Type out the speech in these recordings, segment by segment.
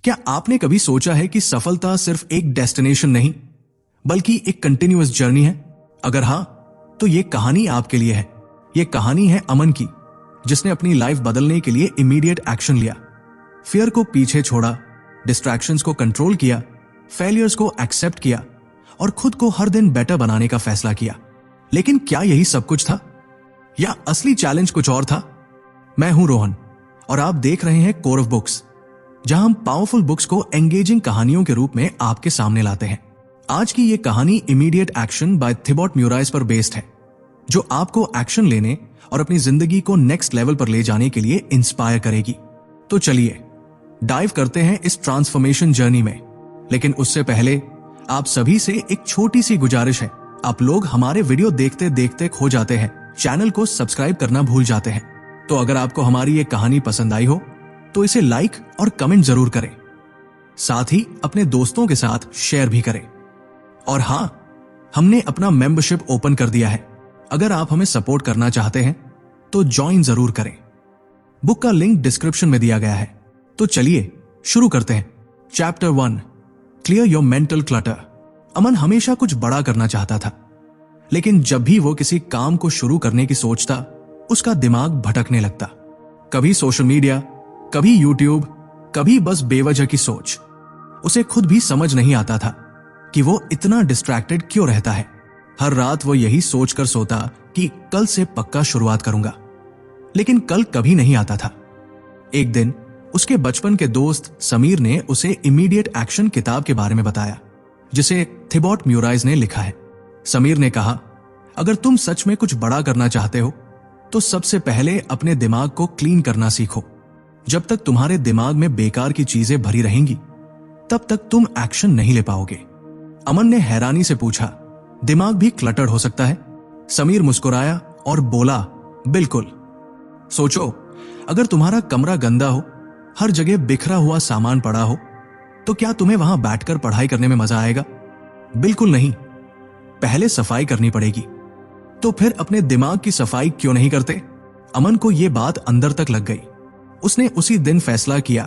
क्या आपने कभी सोचा है कि सफलता सिर्फ एक डेस्टिनेशन नहीं बल्कि एक कंटिन्यूअस जर्नी है? अगर हां, तो ये कहानी आपके लिए है। ये कहानी है अमन की, जिसने अपनी लाइफ बदलने के लिए इमीडिएट एक्शन लिया, फियर को पीछे छोड़ा, डिस्ट्रैक्शंस को कंट्रोल किया, फेलियर्स को एक्सेप्ट किया और खुद को हर दिन बेटर बनाने का फैसला किया। लेकिन क्या यही सब कुछ था या असली चैलेंज कुछ और था? मैं हूं रोहन और आप देख रहे हैं कोर ऑफ बुक्स, जहां हम पावरफुल बुक्स को एंगेजिंग कहानियों के रूप में आपके सामने लाते हैं। आज की ये कहानी इमीडिएट एक्शन बाय थिबॉट म्यूराइज पर बेस्ड है, जो आपको एक्शन लेने और अपनी जिंदगी को नेक्स्ट लेवल पर ले जाने के लिए इंस्पायर करेगी। तो चलिए डाइव करते हैं इस ट्रांसफॉर्मेशन जर्नी में। लेकिन उससे पहले आप सभी से एक छोटी सी गुजारिश है। आप लोग हमारे वीडियो देखते देखते खो जाते हैं, चैनल को सब्सक्राइब करना भूल जाते हैं। तो अगर आपको हमारी ये कहानी पसंद आई हो तो इसे लाइक और कमेंट जरूर करें, साथ ही अपने दोस्तों के साथ शेयर भी करें। और हां, हमने अपना मेंबरशिप ओपन कर दिया है। अगर आप हमें सपोर्ट करना चाहते हैं तो ज्वाइन जरूर करें। बुक का लिंक डिस्क्रिप्शन में दिया गया है। तो चलिए शुरू करते हैं। Chapter 1, clear your mental clutter. Aman हमेशा कुछ बड़ा करना चाहता था, लेकिन जब भी वो किसी काम को शुरू करने की सोचता, उसका दिमाग भटकने लगता। कभी सोशल मीडिया, कभी यूट्यूब, कभी बस बेवजह की सोच। उसे खुद भी समझ नहीं आता था कि वो इतना डिस्ट्रैक्टेड क्यों रहता है। हर रात वो यही सोचकर सोता कि कल से पक्का शुरुआत करूंगा, लेकिन कल कभी नहीं आता था। एक दिन उसके बचपन के दोस्त समीर ने उसे इमीडिएट एक्शन किताब के बारे में बताया, जिसे थिबॉट म्यूराइज ने लिखा है। समीर ने कहा, अगर तुम सच में कुछ बड़ा करना चाहते हो तो सबसे पहले अपने दिमाग को क्लीन करना सीखो। जब तक तुम्हारे दिमाग में बेकार की चीजें भरी रहेंगी, तब तक तुम एक्शन नहीं ले पाओगे। अमन ने हैरानी से पूछा, दिमाग भी क्लटर्ड हो सकता है? समीर मुस्कुराया और बोला, बिल्कुल। सोचो, अगर तुम्हारा कमरा गंदा हो, हर जगह बिखरा हुआ सामान पड़ा हो, तो क्या तुम्हें वहां बैठकर पढ़ाई करने में मजा आएगा? बिल्कुल नहीं। पहले सफाई करनी पड़ेगी। तो फिर अपने दिमाग की सफाई क्यों नहीं करते? अमन को यह बात अंदर तक लग गई। उसने उसी दिन फैसला किया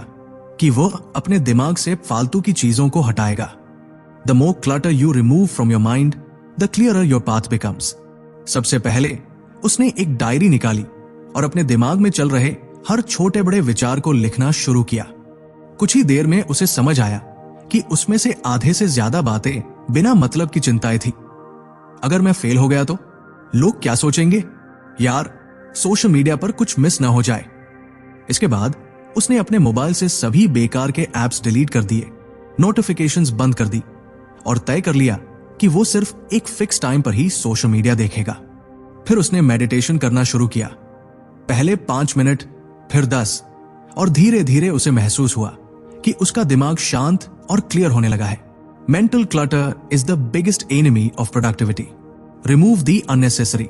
कि वो अपने दिमाग से फालतू की चीजों को हटाएगा। The more clutter you remove from your mind, the clearer your path becomes. सबसे पहले उसने एक डायरी निकाली और अपने दिमाग में चल रहे हर छोटे बड़े विचार को लिखना शुरू किया। कुछ ही देर में उसे समझ आया कि उसमें से आधे से ज्यादा बातें बिना मतलब की चिंताएं थी। अगर मैं फेल हो गया तो लोग क्या सोचेंगे? यार, सोशल मीडिया पर कुछ मिस ना हो जाए। इसके बाद उसने अपने मोबाइल से सभी बेकार के ऐप्स डिलीट कर दिए, नोटिफिकेशंस बंद कर दी और तय कर लिया कि वो सिर्फ एक फिक्स टाइम पर ही सोशल मीडिया देखेगा। फिर उसने मेडिटेशन करना शुरू किया। पहले 5 मिनट, फिर 10, और धीरे धीरे उसे महसूस हुआ कि उसका दिमाग शांत और क्लियर होने लगा है। Mental clutter is the biggest enemy of productivity. Remove the unnecessary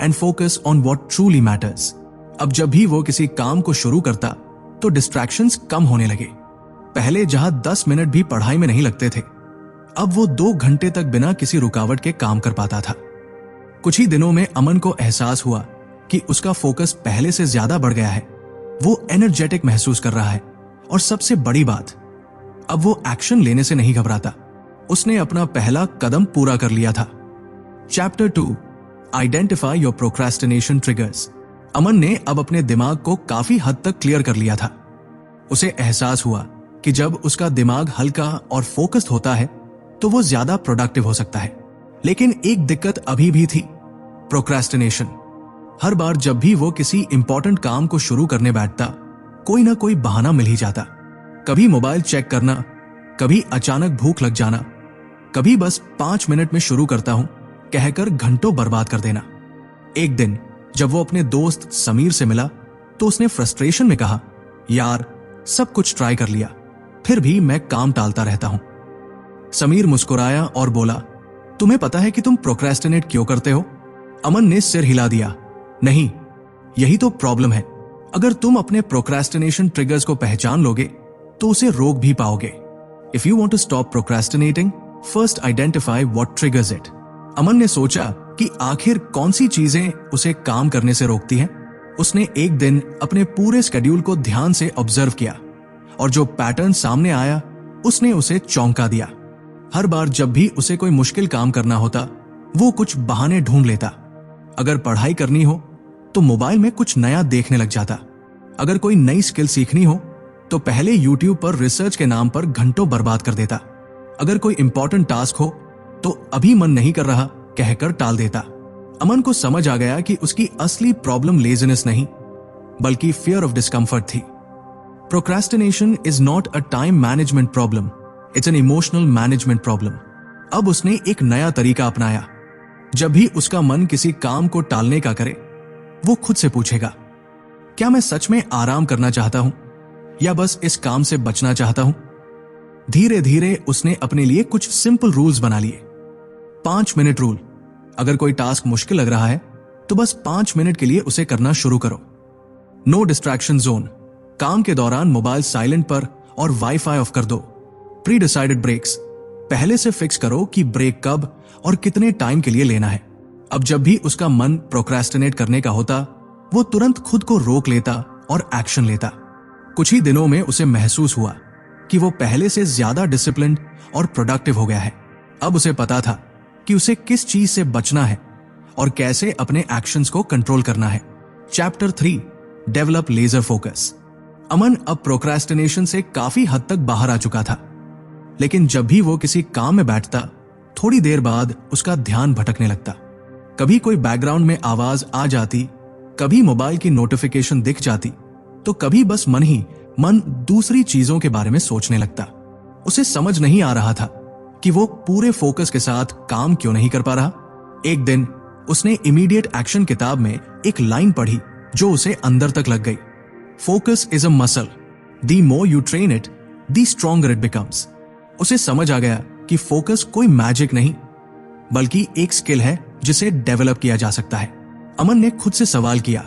and focus on what truly matters. अब जब भी वो किसी काम को शुरू करता तो डिस्ट्रैक्शंस कम होने लगे। पहले जहां 10 मिनट भी पढ़ाई में नहीं लगते थे, अब वो 2 घंटे तक बिना किसी रुकावट के काम कर पाता था। कुछ ही दिनों में अमन को एहसास हुआ कि उसका फोकस पहले से ज्यादा बढ़ गया है। वो एनर्जेटिक महसूस कर रहा है और सबसे बड़ी बात, अब वो एक्शन लेने से नहीं घबराता। उसने अपना पहला कदम पूरा कर लिया था। Chapter 2, identify your procrastination triggers. Aman ने अब अपने दिमाग को काफी हद तक क्लियर कर लिया था। उसे एहसास हुआ कि जब उसका दिमाग हल्का और फोकस्ड होता है तो वो ज्यादा प्रोडक्टिव हो सकता है। लेकिन एक दिक्कत अभी भी थी, प्रोक्रेस्टिनेशन। हर बार जब भी वो किसी इंपॉर्टेंट काम को शुरू करने बैठता, कोई ना कोई बहाना मिल ही जाता। कभी मोबाइल चेक करना, कभी अचानक भूख लग जाना, कभी बस 5 मिनट में शुरू करता हूं कहकर घंटों बर्बाद कर देना। एक दिन जब वो अपने दोस्त समीर से मिला तो उसने फ्रस्ट्रेशन में कहा, यार, सब कुछ ट्राई कर लिया, फिर भी मैं काम टालता रहता हूं। समीर मुस्कुराया और बोला, तुम्हें पता है कि तुम प्रोक्रेस्टिनेट क्यों करते हो? अमन ने सिर हिला दिया, नहीं, यही तो प्रॉब्लम है। अगर तुम अपने प्रोक्रेस्टिनेशन ट्रिगर्स को पहचान लोगे तो उसे रोक भी पाओगे। If you want to stop procrastinating, first identify what triggers it. Aman ने सोचा कि आखिर कौन सी चीजें उसे काम करने से रोकती हैं। उसने एक दिन अपने पूरे स्केड्यूल को ध्यान से ऑब्जर्व किया और जो पैटर्न सामने आया उसने उसे चौंका दिया। हर बार जब भी उसे कोई मुश्किल काम करना होता, वो कुछ बहाने ढूंढ लेता। अगर पढ़ाई करनी हो तो मोबाइल में कुछ नया देखने लग जाता। अगर कोई नई स्किल सीखनी हो तो पहले यूट्यूब पर रिसर्च के नाम पर घंटों बर्बाद कर देता। अगर कोई इंपॉर्टेंट टास्क हो तो अभी मन नहीं कर रहा कहकर टाल देता। अमन को समझ आ गया कि उसकी असली प्रॉब्लम लेजीनेस नहीं बल्कि फियर ऑफ डिस्कम्फर्ट थी। Procrastination is not a time management problem, it's an emotional management problem. अब उसने एक नया तरीका अपनाया। जब भी उसका मन किसी काम को टालने का करे, वो खुद से पूछेगा, क्या मैं सच में आराम करना चाहता हूं या बस इस काम से बचना चाहता हूं? धीरे धीरे उसने अपने लिए कुछ सिंपल रूल्स बना लिए। 5 मिनट रूल। अगर कोई टास्क मुश्किल लग रहा है तो बस 5 मिनट के लिए उसे करना शुरू करो। No distraction zone. काम के दौरान मोबाइल साइलेंट पर और वाईफाई ऑफ कर दो। Pre decided breaks. पहले से फिक्स करो कि ब्रेक कब और कितने टाइम के लिए लेना है। अब जब भी उसका मन प्रोक्रेस्टिनेट करने का होता, वो तुरंत खुद को रोक लेता और एक्शन लेता। कुछ ही दिनों में उसे महसूस हुआ कि वो पहले से ज्यादा डिसिप्लिन्ड और प्रोडक्टिव हो गया है। अब उसे पता था कि उसे किस चीज से बचना है और कैसे अपने एक्शंस को कंट्रोल करना है। Chapter 3, develop laser focus. Aman अब प्रोक्रेस्टिनेशन से काफी हद तक बाहर आ चुका था, लेकिन जब भी वो किसी काम में बैठता, थोड़ी देर बाद उसका ध्यान भटकने लगता। कभी कोई बैकग्राउंड में आवाज आ जाती, कभी मोबाइल की नोटिफिकेशन दिख जाती, तो कभी बस मन ही मन दूसरी चीजों के बारे में सोचने लगता। उसे समझ नहीं आ रहा था कि वो पूरे फोकस के साथ काम क्यों नहीं कर पा रहा। एक दिन उसने इमीडिएट एक्शन किताब में एक लाइन पढ़ी जो उसे अंदर तक लग गई। Focus is a muscle, the more you train it the stronger it becomes. उसे समझ आ गया कि फोकस कोई मैजिक नहीं बल्कि एक स्किल है जिसे डेवलप किया जा सकता है। अमन ने खुद से सवाल किया,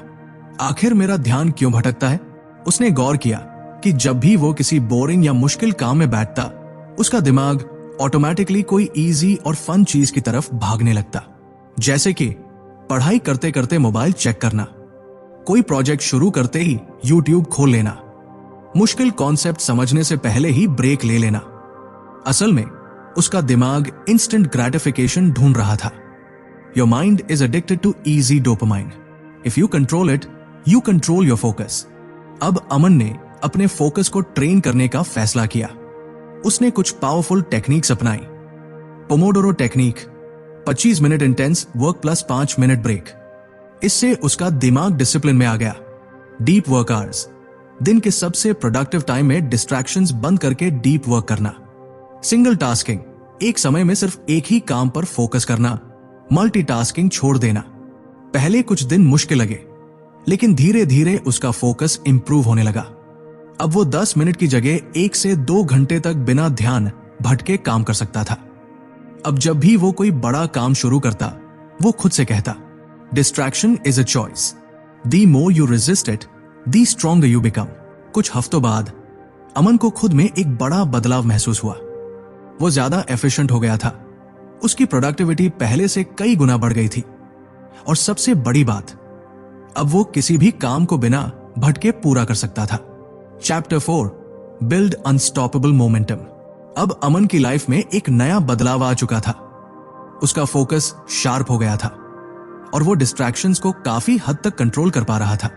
आखिर मेरा ध्यान क्यों भटकता है? उसने गौर किया कि जब भी वो किसी बोरिंग या मुश्किल काम में बैठता, उसका दिमाग ऑटोमेटिकली कोई इजी और फन चीज की तरफ भागने लगता। जैसे कि पढ़ाई करते करते मोबाइल चेक करना, कोई प्रोजेक्ट शुरू करते ही यूट्यूब खोल लेना, मुश्किल कॉन्सेप्ट समझने से पहले ही ब्रेक ले लेना। असल में उसका दिमाग इंस्टेंट ग्रेटिफिकेशन ढूंढ रहा था। Your mind is addicted to easy dopamine. If you control it, you control your focus. अब अमन ने अपने फोकस को ट्रेन करने का फैसला किया। उसने कुछ पावरफुल टेक्निक्स अपनाई। Pomodoro technique, 25 minute intense work plus 5 minute break. इससे उसका दिमाग डिसिप्लिन में आ गया। डीप वर्क आवर्स, दिन के सबसे प्रोडक्टिव टाइम में डिस्ट्रैक्शंस बंद करके डीप वर्क करना। सिंगल टास्किंग, एक समय में सिर्फ एक ही काम पर फोकस करना। मल्टीटास्किंग छोड़ देना। पहले कुछ दिन मुश्किल लगे, लेकिन धीरे धीरे उसका फोकस इंप्रूव होने लगा। अब वो 10 मिनट की जगह 1 से 2 घंटे तक बिना ध्यान भटके काम कर सकता था। अब जब भी वो कोई बड़ा काम शुरू करता, वो खुद से कहता, distraction is a choice, the more you resist it the stronger you become. कुछ हफ्तों बाद अमन को खुद में एक बड़ा बदलाव महसूस हुआ। वो ज्यादा एफिशिएंट हो गया था। उसकी प्रोडक्टिविटी पहले से कई गुना बढ़ गई थी। और सबसे बड़ी बात, अब वो किसी भी काम को बिना भटके पूरा कर सकता था। Chapter 4, build unstoppable momentum. अब अमन की लाइफ में एक नया बदलाव आ चुका था। उसका फोकस शार्प हो गया था और वो डिस्ट्रैक्शंस को काफी हद तक कंट्रोल कर पा रहा था।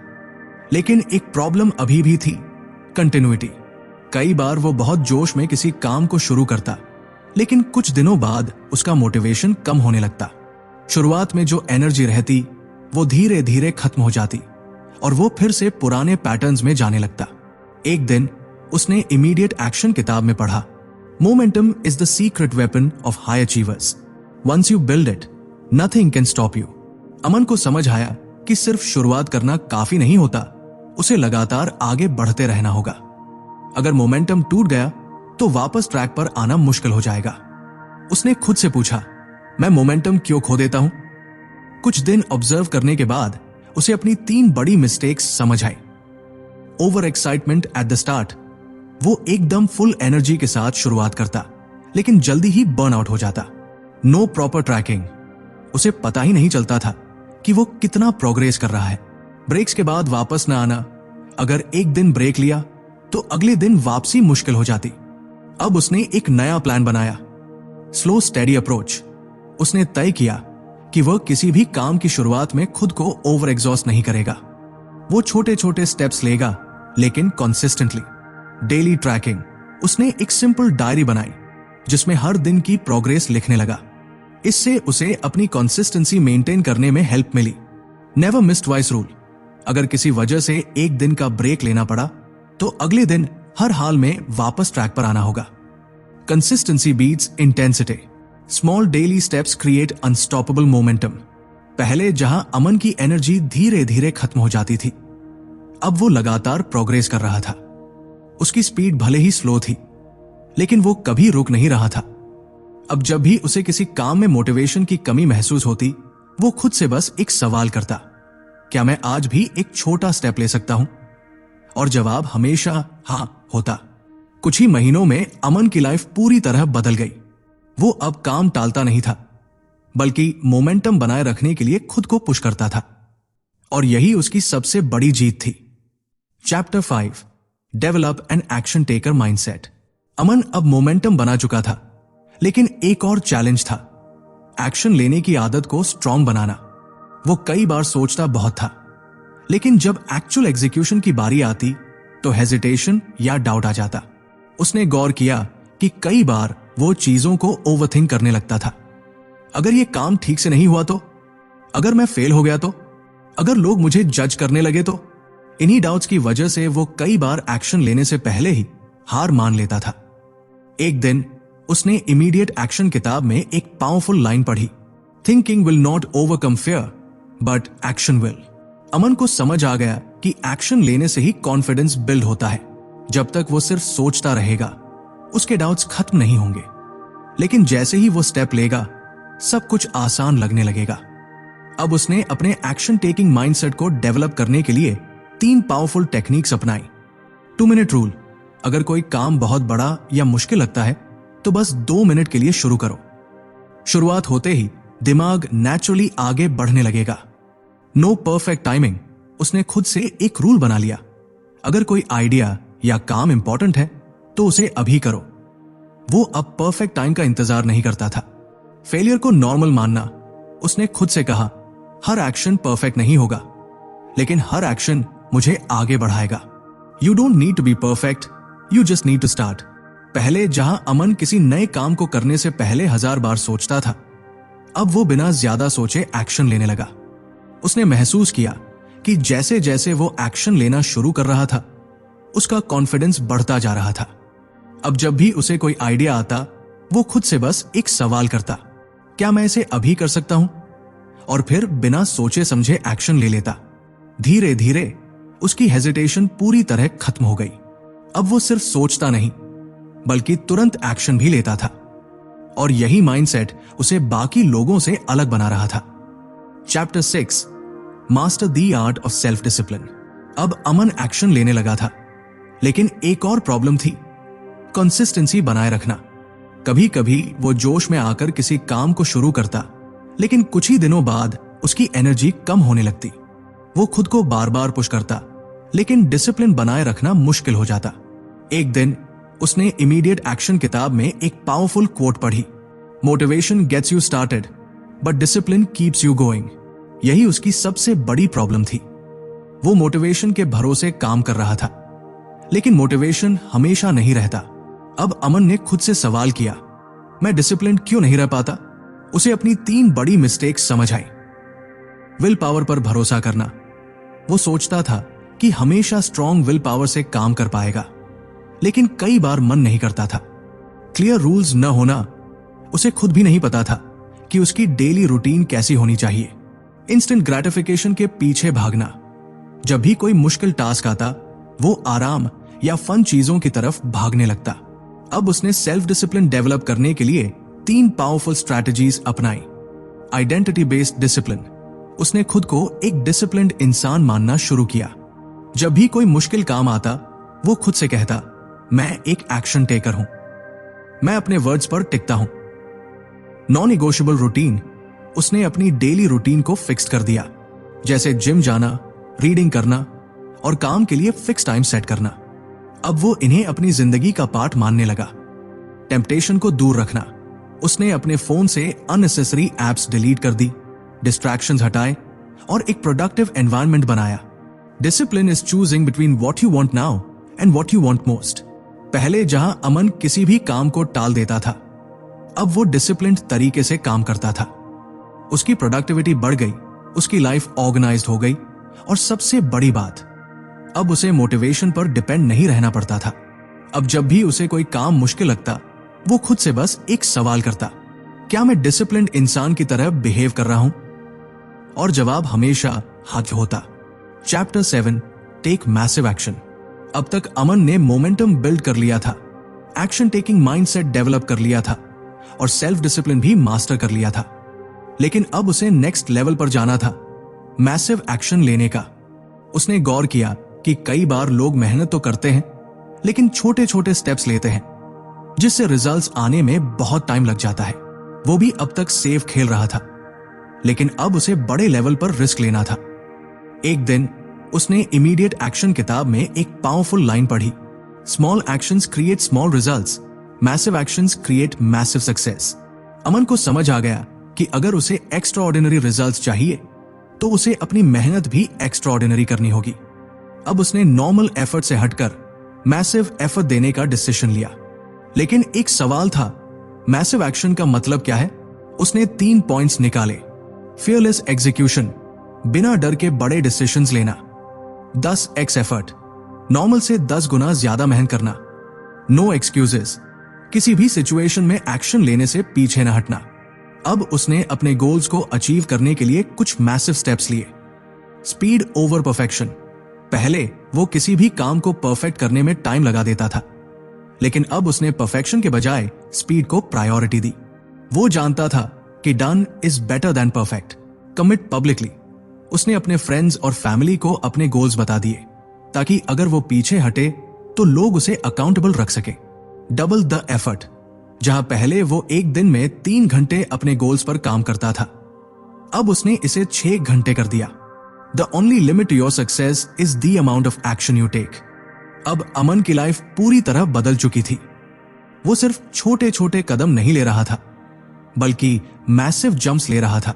लेकिन एक प्रॉब्लम अभी भी थी, कंटिन्यूटी। कई बार वो बहुत जोश में किसी काम को शुरू करता, लेकिन कुछ दिनों बाद उसका मोटिवेशन कम होने लगता। शुरुआत में जो एनर्जी रहती वो धीरे धीरे खत्म हो जाती और वो फिर से पुराने पैटर्न्स में जाने लगता। एक दिन उसने इमीडिएट एक्शन किताब में पढ़ा, momentum is the secret weapon of high achievers, once you build it nothing can stop you. Aman को समझ आया कि सिर्फ शुरुआत करना काफी नहीं होता, उसे लगातार आगे बढ़ते रहना होगा। अगर मोमेंटम टूट गया तो वापस ट्रैक पर आना मुश्किल हो जाएगा। उसने खुद से पूछा, मैं मोमेंटम क्यों खो देता हूं? कुछ दिन ऑब्जर्व करने के बाद उसे अपनी 3 बड़ी मिस्टेक्स समझ आई। Over excitement at the start, वो एकदम फुल एनर्जी के साथ शुरुआत करता, लेकिन जल्दी ही बर्न आउट हो जाता। नो प्रॉपर ट्रैकिंग, उसे पता ही नहीं चलता था कि वो कितना प्रोग्रेस कर रहा है। ब्रेक्स के बाद वापस ना आना, अगर एक दिन ब्रेक लिया तो अगले दिन वापसी मुश्किल हो जाती। अब उसने एक नया प्लान बनाया, स्लो स्टेडी अप्रोच। उसने तय किया कि वह किसी भी काम की शुरुआत में खुद को ओवर एग्जॉस्ट नहीं करेगा। वो छोटे छोटे स्टेप्स लेगा, लेकिन कंसिस्टेंटली। डेली ट्रैकिंग, उसने एक सिंपल डायरी बनाई जिसमें हर दिन की प्रोग्रेस लिखने लगा। इससे उसे अपनी कंसिस्टेंसी मेंटेन करने में हेल्प मिली। नेवर मिस ट्वाइस रूल, अगर किसी वजह से एक दिन का ब्रेक लेना पड़ा तो अगले दिन हर हाल में वापस ट्रैक पर आना होगा। Consistency beats intensity, small daily steps create unstoppable momentum. पहले जहां अमन की एनर्जी धीरे धीरे खत्म हो जाती थी, अब वो लगातार प्रोग्रेस कर रहा था। उसकी स्पीड भले ही स्लो थी, लेकिन वो कभी रुक नहीं रहा था। अब जब भी उसे किसी काम में मोटिवेशन की कमी महसूस होती, वो खुद से बस एक सवाल करता, क्या मैं आज भी एक छोटा स्टेप ले सकता हूं? और जवाब हमेशा हां होता। कुछ ही महीनों में अमन की लाइफ पूरी तरह बदल गई। वो अब काम टालता नहीं था, बल्कि मोमेंटम बनाए रखने के लिए खुद को पुश करता था। और यही उसकी सबसे बड़ी जीत थी। Chapter 5, develop an action taker mindset. Aman अब मोमेंटम बना चुका था, लेकिन एक और चैलेंज था, एक्शन लेने की आदत को स्ट्रांग बनाना। वो कई बार सोचता बहुत था, लेकिन जब एक्चुअल एग्जीक्यूशन की बारी आती तो हेजिटेशन या डाउट आ जाता। उसने गौर किया कि कई बार वो चीजों को ओवरथिंक करने लगता था। अगर ये काम ठीक से नहीं हुआ तो, अगर मैं फेल हो गया तो, अगर लोग मुझे जज करने लगे तो। इन्हीं डाउट्स की वजह से वो कई बार एक्शन लेने से पहले ही हार मान लेता था। एक दिन उसने इमीडिएट एक्शन किताब में एक पावरफुल लाइन पढ़ी, thinking will not overcome fear but action will. Aman को समझ आ गया कि एक्शन लेने से ही कॉन्फिडेंस बिल्ड होता है। जब तक वो सिर्फ सोचता रहेगा, उसके डाउट्स खत्म नहीं होंगे। लेकिन जैसे ही वो स्टेप लेगा, सब कुछ आसान लगने लगेगा। अब उसने अपने एक्शन टेकिंग माइंडसेट को डेवलप करने के लिए 3 पावरफुल टेक्निक्स अपनाई। 2 मिनट रूल, अगर कोई काम बहुत बड़ा या मुश्किल लगता है तो बस 2 मिनट के लिए शुरू करो। शुरुआत होते ही दिमाग नेचुरली आगे बढ़ने लगेगा। नो परफेक्ट टाइमिंग, उसने खुद से एक रूल बना लिया, अगर कोई आइडिया या काम इंपॉर्टेंट है तो उसे अभी करो। वो अब परफेक्ट टाइम का इंतजार नहीं करता था। फेलियर को नॉर्मल मानना, उसने खुद से कहा, हर एक्शन परफेक्ट नहीं होगा, लेकिन हर एक्शन मुझे आगे बढ़ाएगा। You don't need to be perfect, you just need to start. पहले जहां अमन किसी नए काम को करने से पहले 1000 बार सोचता था, अब वो बिना ज्यादा सोचे एक्शन लेने लगा। उसने महसूस किया कि जैसे जैसे वो एक्शन लेना शुरू कर रहा था, उसका कॉन्फिडेंस बढ़ता जा रहा था। अब जब भी उसे कोई आइडिया आता, वो खुद से बस एक सवाल करता, क्या मैं इसे अभी कर सकता हूं? और फिर बिना सोचे समझे एक्शन ले लेता। धीरे धीरे उसकी हेजिटेशन पूरी तरह खत्म हो गई। अब वो सिर्फ सोचता नहीं, बल्कि तुरंत एक्शन भी लेता था। और यही माइंडसेट उसे बाकी लोगों से अलग बना रहा था। Chapter 6, master the art of self discipline. अब अमन एक्शन लेने लगा था, लेकिन एक और प्रॉब्लम थी, कंसिस्टेंसी बनाए रखना। कभी कभी वो जोश में आकर किसी काम को शुरू करता, लेकिन कुछ ही दिनों बाद उसकी एनर्जी कम होने लगती। वो खुद को बार बार पुश करता, लेकिन डिसिप्लिन बनाए रखना मुश्किल हो जाता। एक दिन उसने इमीडिएट एक्शन किताब में एक पावरफुल कोट पढ़ी, motivation gets you started but discipline keeps you going. यही उसकी सबसे बड़ी प्रॉब्लम थी। वो मोटिवेशन के भरोसे काम कर रहा था, लेकिन मोटिवेशन हमेशा नहीं रहता। अब अमन ने खुद से सवाल किया, मैं डिसिप्लिन क्यों नहीं रह पाता? उसे अपनी 3 बड़ी मिस्टेक्स समझ आई। विल पावर पर भरोसा करना, वो सोचता था कि हमेशा स्ट्रॉन्ग विल पावर से काम कर पाएगा, लेकिन कई बार मन नहीं करता था। क्लियर रूल्स न होना, उसे खुद भी नहीं पता था कि उसकी डेली रूटीन कैसी होनी चाहिए। इंस्टेंट ग्रेटिफिकेशन के पीछे भागना, जब भी कोई मुश्किल टास्क आता, वो आराम या फन चीजों की तरफ भागने लगता। अब उसने सेल्फ डिसिप्लिन डेवलप करने के लिए 3 पावरफुल स्ट्रैटेजीज अपनाई। आइडेंटिटी बेस्ड डिसिप्लिन, उसने खुद को एक डिसिप्लिन्ड इंसान मानना शुरू किया। जब भी कोई मुश्किल काम आता, वो खुद से कहता, मैं एक एक्शन टेकर हूं, मैं अपने वर्ड्स पर टिकता हूं। नॉन नेगोशिएबल रूटीन, उसने अपनी डेली रूटीन को फिक्स कर दिया, जैसे जिम जाना, रीडिंग करना और काम के लिए फिक्स टाइम सेट करना। अब वो इन्हें अपनी जिंदगी का पार्ट मानने लगा। टेम्पटेशन को दूर रखना, उसने अपने फोन से अननेसेसरी एप्स डिलीट कर दी, डिस्ट्रैक्शंस हटाए और एक प्रोडक्टिव एनवायरनमेंट बनाया। Discipline is choosing between what you want now and what you want most. पहले जहां अमन किसी भी काम को टाल देता था, अब वो डिसिप्लिन्ड तरीके से काम करता था। उसकी प्रोडक्टिविटी बढ़ गई, उसकी लाइफ ऑर्गेनाइज्ड हो गई और सबसे बड़ी बात, अब उसे मोटिवेशन पर डिपेंड नहीं रहना पड़ता था। अब जब भी उसे कोई काम मुश्किल लगता, वो खुद से बस एक सवाल करता, क्या मैं डिसिप्लिन्ड इंसान की तरह बिहेव कर रहा हूं? और जवाब हमेशा हाँ होता। Chapter 7, take massive action. अब तक अमन ने मोमेंटम बिल्ड कर लिया था, एक्शन टेकिंग माइंडसेट डेवलप कर लिया था और सेल्फ डिसिप्लिन भी मास्टर कर लिया था। लेकिन अब उसे नेक्स्ट लेवल पर जाना था, मैसिव एक्शन लेने का। उसने गौर किया कि कई बार लोग मेहनत तो करते हैं, लेकिन छोटे छोटे स्टेप्स लेते हैं, जिससे रिजल्ट्स आने में बहुत टाइम लग जाता है। वो भी अब तक सेफ खेल रहा था, लेकिन अब उसे बड़े लेवल पर रिस्क लेना था। एक दिन उसने इमीडिएट एक्शन किताब में एक पावरफुल लाइन पढ़ी, small actions create small results, massive actions create massive success. Aman को समझ आ गया कि अगर उसे एक्स्ट्रा ऑर्डिनरी रिजल्ट्स चाहिए तो उसे अपनी मेहनत भी एक्स्ट्रा ऑर्डिनरी करनी होगी। अब उसने नॉर्मल एफर्ट से हटकर मैसिव एफर्ट देने का डिसीजन लिया। लेकिन एक सवाल था, मैसिव एक्शन का मतलब क्या है? उसने 3 पॉइंट्स निकाले। फियरलेस एग्जीक्यूशन, बिना डर के बड़े डिसीजंस लेना। 10x एफर्ट, नॉर्मल से 10 गुना ज्यादा मेहनत करना। नो एक्सक्यूजेस, किसी भी सिचुएशन में एक्शन लेने से पीछे न हटना। अब उसने अपने गोल्स को अचीव करने के लिए कुछ मैसिव स्टेप्स लिए। स्पीड ओवर परफेक्शन, पहले वो किसी भी काम को परफेक्ट करने में टाइम लगा देता था, लेकिन अब उसने परफेक्शन के बजाय स्पीड को प्रायोरिटी दी। वो जानता था कि done is better than perfect. Commit publicly, उसने अपने फ्रेंड्स और फैमिली को अपने गोल्स बता दिए, ताकि अगर वो पीछे हटे तो लोग उसे अकाउंटेबल रख सके। डबल द एफर्ट, जहां पहले वो एक दिन में 3 घंटे अपने गोल्स पर काम करता था, अब उसने इसे 6 घंटे कर दिया। The only limit to your success is the amount of action you take. अब अमन की लाइफ पूरी तरह बदल चुकी थी। वो सिर्फ छोटे छोटे कदम नहीं ले रहा था, बल्कि मैसिव जंप्स ले रहा था।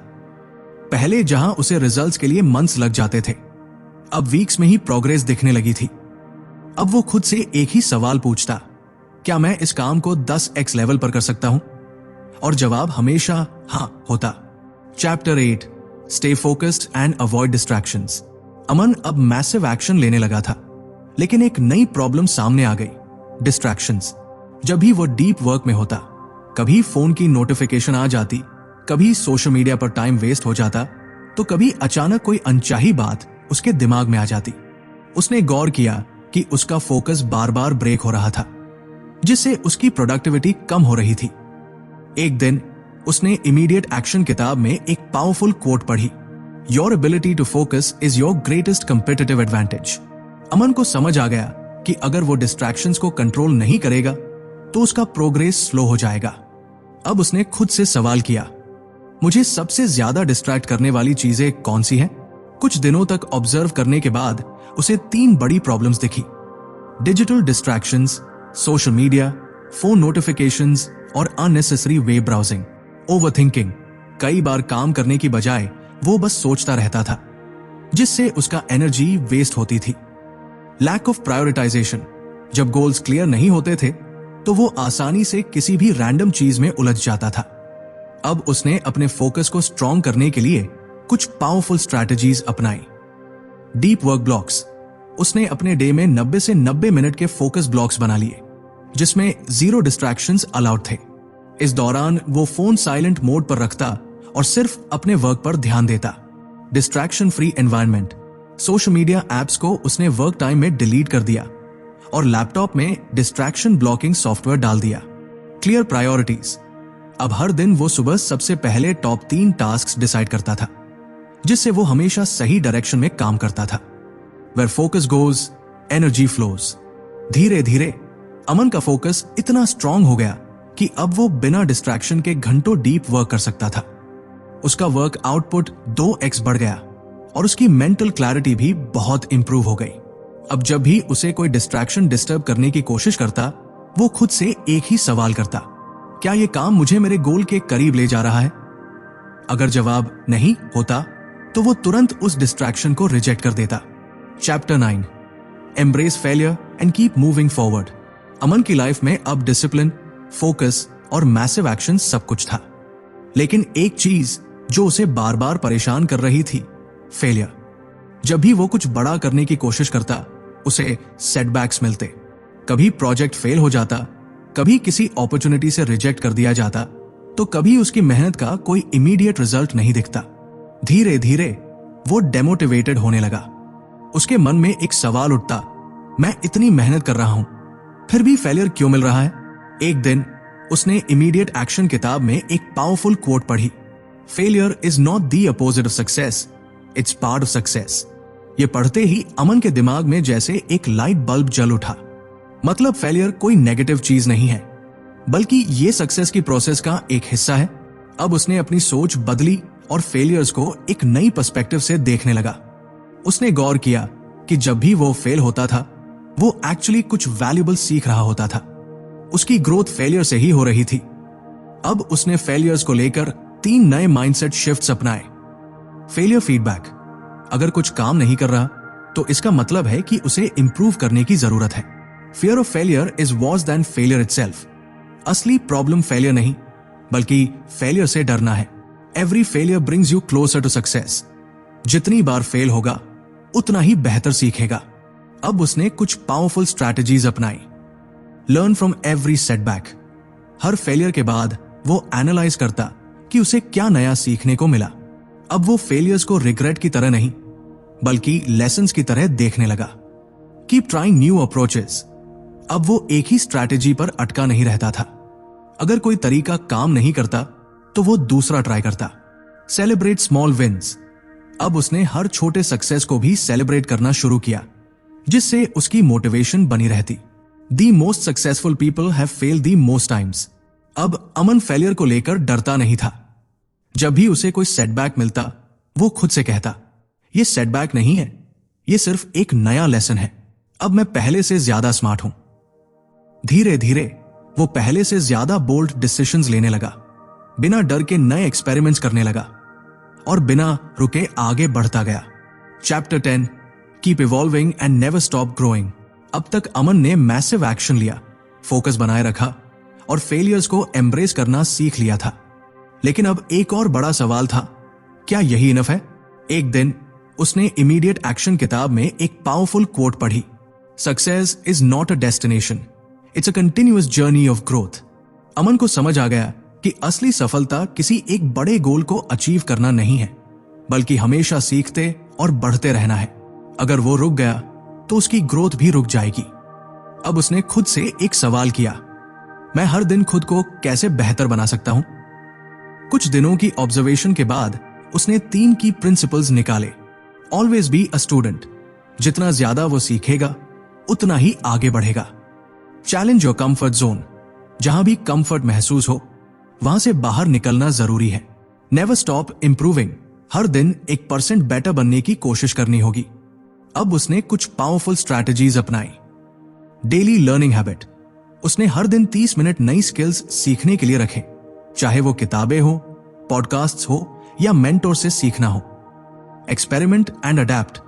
पहले जहां उसे रिजल्ट्स के लिए मंथ्स लग जाते थे, अब वीक्स में ही प्रोग्रेस दिखने लगी थी। अब वो खुद से एक ही सवाल पूछता, क्या मैं इस काम को 10x लेवल पर कर सकता हूं? और जवाब हमेशा हाँ होता। Chapter 8, stay focused and avoid distractions. Aman अब मैसिव एक्शन लेने लगा था, लेकिन एक नई प्रॉब्लम सामने आ गई, डिस्ट्रैक्शंस। जब भी वो डीप वर्क में होता, कभी फोन की नोटिफिकेशन आ जाती, कभी सोशल मीडिया पर टाइम वेस्ट हो जाता, तो कभी अचानक कोई अनचाही बात उसके दिमाग में आ जाती। उसने गौर किया कि उसका फोकस बार बार ब्रेक हो रहा था, जिससे उसकी प्रोडक्टिविटी कम हो रही थी। एक दिन उसने इमीडिएट एक्शन किताब में एक पावरफुल कोट पढ़ी, your ability to focus is your greatest competitive advantage. Aman को समझ आ गया कि अगर वो डिस्ट्रैक्शंस को कंट्रोल नहीं करेगा तो उसका प्रोग्रेस स्लो हो जाएगा। अब उसने खुद से सवाल किया, मुझे सबसे ज्यादा डिस्ट्रैक्ट करने वाली चीजें कौन सी हैं? कुछ दिनों तक ऑब्जर्व करने के बाद उसे 3 बड़ी प्रॉब्लम्स दिखी, digital distractions, social media, phone notifications और अननेसेसरी वेब ब्राउजिंग। ओवरथिंकिंग, कई बार काम करने की बजाय वो बस सोचता रहता था, जिससे उसका एनर्जी वेस्ट होती थी। लैक ऑफ प्रायोरिटाइजेशन, जब गोल्स क्लियर नहीं होते थे तो वो आसानी से किसी भी रैंडम चीज में उलझ जाता था। अब उसने अपने फोकस को स्ट्रॉन्ग करने के लिए कुछ पावरफुल स्ट्रैटेजीज अपनाई। डीप वर्क ब्लॉक्स, उसने अपने डे में 90 से 90 मिनट के फोकस ब्लॉक्स बना लिए, जिसमें 0 डिस्ट्रैक्शंस अलाउड थे। इस दौरान वो फोन साइलेंट मोड पर रखता और सिर्फ अपने वर्क पर ध्यान देता। Distraction free environment, social media apps को उसने वर्क टाइम में डिलीट कर दिया और लैपटॉप में डिस्ट्रैक्शन ब्लॉकिंग सॉफ्टवेयर डाल दिया। क्लियर प्रायोरिटीज, अब हर दिन वो सुबह सबसे पहले टॉप 3 टास्क डिसाइड करता था, जिससे वो हमेशा सही डायरेक्शन में काम करता था। Where focus goes, energy flows. धीरे धीरे अमन का फोकस इतना स्ट्रांग हो गया कि अब वो बिना डिस्ट्रैक्शन के घंटों डीप वर्क कर सकता था। उसका वर्क आउटपुट 2x बढ़ गया और उसकी मेंटल क्लैरिटी भी बहुत इंप्रूव हो गई। अब जब भी उसे कोई डिस्ट्रैक्शन डिस्टर्ब करने की कोशिश करता, वो खुद से एक ही सवाल करता, क्या ये काम मुझे मेरे गोल के करीब ले जा रहा है? अगर जवाब नहीं होता तो वो तुरंत उस डिस्ट्रैक्शन को रिजेक्ट कर देता। Chapter 9, embrace failure and keep moving forward. Aman की लाइफ में अब डिसिप्लिन, फोकस और मैसिव एक्शन सब कुछ था, लेकिन एक चीज जो उसे बार बार परेशान कर रही थी, फेलियर। जब भी वो कुछ बड़ा करने की कोशिश करता, उसे सेटबैक्स मिलते। कभी प्रोजेक्ट फेल हो जाता, कभी किसी अपॉर्चुनिटी से रिजेक्ट कर दिया जाता, तो कभी उसकी मेहनत का कोई इमीडिएट रिजल्ट नहीं दिखता। धीरे धीरे वो डेमोटिवेटेड होने लगा। उसके मन में एक सवाल उठता, मैं इतनी मेहनत कर रहा हूं, फिर भी फेलियर क्यों मिल रहा है? एक दिन उसने इमीडिएट एक्शन किताब में एक पावरफुल कोट पढ़ी, failure is not the opposite of success, it's part of success. ये पढ़ते ही अमन के दिमाग में जैसे एक लाइट बल्ब जल उठा। मतलब फेलियर कोई नेगेटिव चीज नहीं है, बल्कि ये सक्सेस की प्रोसेस का एक हिस्सा है। अब उसने अपनी सोच बदली और फेलियर्स को एक नई पर्सपेक्टिव से देखने लगा। उसने गौर किया कि जब भी वो फेल होता था, वो एक्चुअली कुछ वैल्यूएबल सीख रहा होता था। उसकी ग्रोथ फेलियर से ही हो रही थी। अब उसने फेलियर्स को लेकर 3 नए माइंडसेट शिफ्ट्स अपनाए। फेलियर फीडबैक, अगर कुछ काम नहीं कर रहा तो इसका मतलब है कि उसे इंप्रूव करने की जरूरत है। Fear of failure is worse than failure itself. असली प्रॉब्लम फेलियर नहीं, बल्कि फेलियर से डरना है। Every failure brings you closer to success. जितनी बार फेल होगा, उतना ही बेहतर सीखेगा। अब उसने कुछ पावरफुल स्ट्रैटेजीज अपनाई। Learn from every setback. Her failure के बाद वो एनालाइज करता कि उसे क्या नया सीखने को मिला। अब वो फेलियर्स को रिग्रेट की तरह नहीं, बल्कि लेसन्स की तरह देखने लगा। Keep trying new approaches. अब वो एक ही स्ट्रैटेजी पर अटका नहीं रहता था। अगर कोई तरीका काम नहीं करता तो वो दूसरा ट्राई करता। Celebrate small wins. अब उसने हर छोटे सक्सेस को भी सेलिब्रेट करना शुरू किया, जिससे उसकी मोटिवेशन बनी रहती। The most successful people have failed the most times. अब अमन फेलियर को लेकर डरता नहीं था। जब भी उसे कोई सेटबैक मिलता, वो खुद से कहता, ये सेटबैक नहीं है, ये सिर्फ एक नया लेसन है। अब मैं पहले से ज्यादा स्मार्ट हूं। धीरे धीरे वो पहले से ज्यादा बोल्ड डिसीजंस लेने लगा, बिना डर के नए एक्सपेरिमेंट्स करने लगा और बिना रुके आगे बढ़ता गया। Chapter 10, keep evolving and never stop growing. अब तक अमन ने मैसिव एक्शन लिया, फोकस बनाए रखा और फेलियर्स को एम्ब्रेस करना सीख लिया था। लेकिन अब एक और बड़ा सवाल था, क्या यही इनफ है? एक दिन उसने इमीडिएट एक्शन किताब में एक पावरफुल कोट पढ़ी, success is not a destination, it's a continuous journey of growth. Aman को समझ आ गया कि असली सफलता किसी एक बड़े गोल को अचीव करना नहीं है, बल्कि हमेशा सीखते और बढ़ते रहना है। अगर वो रुक गया तो उसकी ग्रोथ भी रुक जाएगी। अब उसने खुद से एक सवाल किया, मैं हर दिन खुद को कैसे बेहतर बना सकता हूं? कुछ दिनों की ऑब्जर्वेशन के बाद उसने 3 की प्रिंसिपल्स निकाले। Always be a student. जितना ज्यादा वो सीखेगा, उतना ही आगे बढ़ेगा। Challenge your comfort zone. जहां भी कंफर्ट महसूस हो, वहां से बाहर निकलना जरूरी है। Never stop improving. हर दिन 1% बेटर बनने की कोशिश करनी होगी। अब उसने कुछ पावरफुल स्ट्रैटेजीज अपनाई। Daily learning habit. उसने हर दिन 30 मिनट नई स्किल्स सीखने के लिए रखे, चाहे वो किताबें हो, पॉडकास्ट्स हो या मेंटोर से सीखना हो। Experiment and adapt.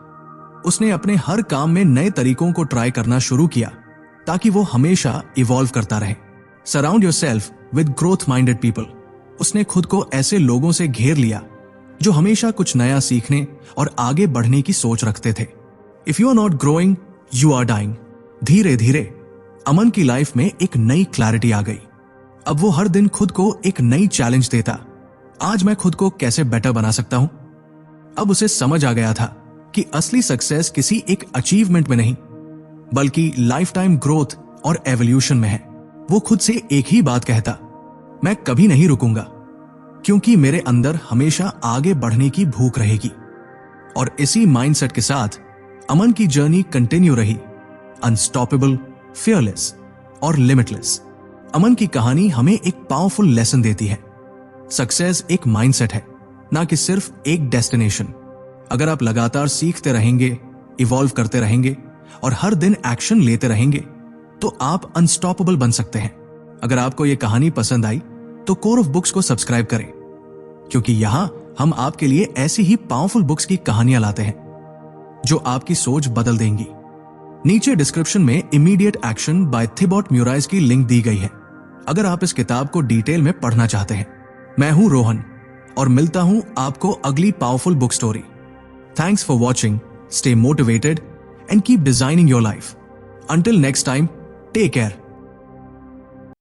उसने अपने हर काम में नए तरीकों को ट्राई करना शुरू किया, ताकि वो हमेशा इवॉल्व करता रहे। Surround yourself with growth minded people. उसने खुद को ऐसे लोगों से घेर लिया जो हमेशा कुछ नया सीखने और आगे बढ़ने की सोच रखते थे। If you are not growing, you are dying. धीरे धीरे अमन की लाइफ में एक नई क्लैरिटी आ गई। अब वो हर दिन खुद को एक नई चैलेंज देता, आज मैं खुद को कैसे बेटर बना सकता हूं? अब उसे समझ आ गया था कि असली सक्सेस किसी एक अचीवमेंट में नहीं, बल्कि लाइफ टाइम ग्रोथ और एवोल्यूशन में है। वो खुद से एक ही बात कहता, मैं कभी नहीं रुकूंगा, क्योंकि मेरे अंदर हमेशा आगे बढ़ने की भूख रहेगी। और इसी माइंडसेट के साथ अमन की जर्नी कंटिन्यू रही, अनस्टॉपेबल, फियरलेस और लिमिटलेस। अमन की कहानी हमें एक पावरफुल लेसन देती है। सक्सेस एक माइंडसेट है, ना कि सिर्फ एक डेस्टिनेशन। अगर आप लगातार सीखते रहेंगे, इवॉल्व करते रहेंगे और हर दिन एक्शन लेते रहेंगे तो आप अनस्टॉपेबल बन सकते हैं। अगर आपको यह कहानी पसंद आई तो कोर ऑफ बुक्स को सब्सक्राइब करें, क्योंकि यहां हम आपके लिए ऐसी ही पावरफुल बुक्स की कहानियां लाते हैं जो आपकी सोच बदल देंगी। नीचे डिस्क्रिप्शन में इमीडिएट एक्शन बाय थिबॉट म्यूराइज की लिंक दी गई है, अगर आप इस किताब को डिटेल में पढ़ना चाहते हैं। मैं हूं रोहन और मिलता हूं आपको अगली powerful book story. Thanks for watching, stay motivated and keep designing your life. Until next time, take care.